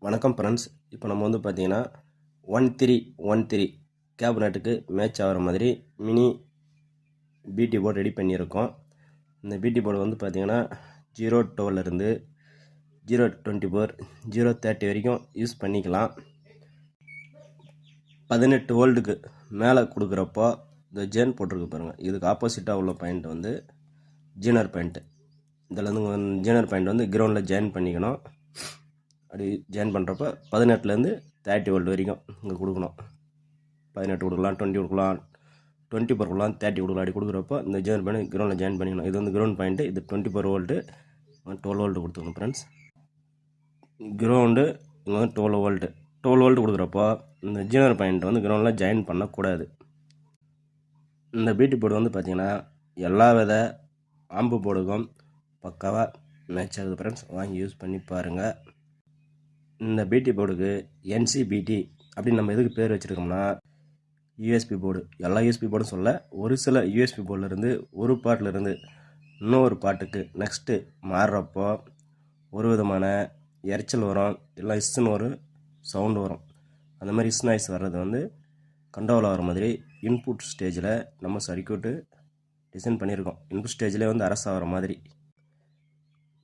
வணக்கம் ஃப்ரெண்ட்ஸ். இப்போ நம்ம வந்து பார்த்தீங்கன்னா 1313 கேபினட்டுக்கு மேட்ச் ஆகிற மாதிரி மினி பிடி போர்டு ரெடி பண்ணியிருக்கோம். இந்த பிடி போர்டு வந்து பார்த்தீங்கன்னா 012 இருந்து 024 030 வரைக்கும் யூஸ் பண்ணிக்கலாம். 18 வோல்ட்டுக்கு மேலே கொடுக்குறப்போ இந்த ஜேன் போட்டிருக்கு பாருங்கள், இதுக்கு ஆப்போசிட்டாக உள்ள பாயிண்ட் வந்து ஜீனர் பாயிண்ட்டு. இதில் வந்து ஜீனர் பாயிண்ட் வந்து கிரவுண்டில் ஜாயின் பண்ணிக்கணும். அப்படி ஜாயின் பண்ணுறப்ப 18லேருந்து 30 வோல்ட் வரைக்கும் இங்கே கொடுக்கணும். 18 கொடுக்கலாம், 20 கொடுக்கலாம், 24 கொடுக்கலாம், 30 கொடுக்கலாம். அப்படி கொடுக்குறப்போ இந்த ஜாயின் பண்ணி கிரவுண்டில் ஜாயின் பண்ணிக்கணும். இது வந்து கிரவுண்ட் பாயிண்ட்டு, இது 24 வோல்ட்டு, 12 வோல்ட்டு கொடுத்துக்கணும் ஃப்ரெண்ட்ஸ். கிரவுண்டு இங்கே வந்து 12 வோல்ட்டு 12 வோல்ட்டு கொடுக்குறப்போ இந்த ஜீனர் பாயிண்ட் வந்து கிரவுண்டில் ஜாயின் பண்ணக்கூடாது. இந்த பிடி போர்டு வந்து பார்த்திங்கன்னா எல்லா வித ஆம்பு போர்டுக்கும் பக்காவாக மேட்ச் ஆகுது ஃப்ரெண்ட்ஸ். வாங்கி யூஸ் பண்ணி பாருங்கள். இந்த பிடி போர்டுக்கு என்சிபிடி அப்படின்னு நம்ம எதுக்கு பேர் வச்சுருக்கோம்னா, யூஎஸ்பி போர்டு. எல்லா யூஎஸ்பி போர்டும் சொல்ல, ஒரு சில யூஎஸ்பி போர்டிலேருந்து ஒரு பாட்டிலேருந்து இன்னொரு பாட்டுக்கு நெக்ஸ்ட்டு மாறுறப்போ ஒரு விதமான இறைச்சல் வரும், இல்லை இஸ்ன்னு ஒரு சவுண்டு வரும். அந்த மாதிரி இஸ் நாய்ஸ் வர்றது வந்து கண்ட்ரோல் ஆகிற மாதிரி இன்புட் ஸ்டேஜில் நம்ம சர்க்யூட்டு டிசைன் பண்ணியிருக்கோம். இன்புட் ஸ்டேஜில் வந்து அரசு ஆகிற மாதிரி.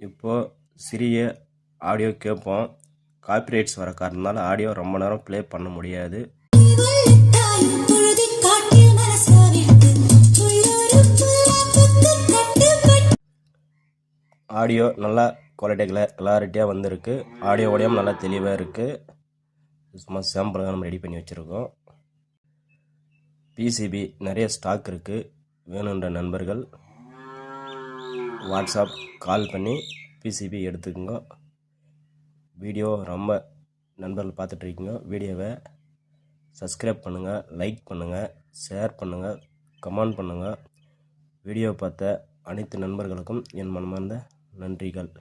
இப்போது சிறிய ஆடியோ கேட்போம். காப்பிரைட்ஸ் வர காரணத்தினால ஆடியோ ரொம்ப நேரம் ப்ளே பண்ண முடியாது. ஆடியோ நல்லா கிளாரிட்டியாக வந்திருக்கு. ஆடியோ உடையும் நல்லா தெளிவாக இருக்குது. சும்மா சாம்பிளாக நம்ம ரெடி பண்ணி வச்சுருக்கோம். பிசிபி நிறைய ஸ்டாக் இருக்குது. வேணுன்ற நண்பர்கள் வாட்ஸ்அப் கால் பண்ணி பிசிபி எடுத்துக்கோங்க. வீடியோ ரொம்ப நண்பர்கள் பார்த்துட்ருக்கீங்க. வீடியோவை சப்ஸ்கிரைப் பண்ணுங்கள், லைக் பண்ணுங்கள், ஷேர் பண்ணுங்கள், கமெண்ட் பண்ணுங்கள். வீடியோ பார்த்த அனைத்து நண்பர்களுக்கும் என் மனமார்ந்த நன்றிகள்.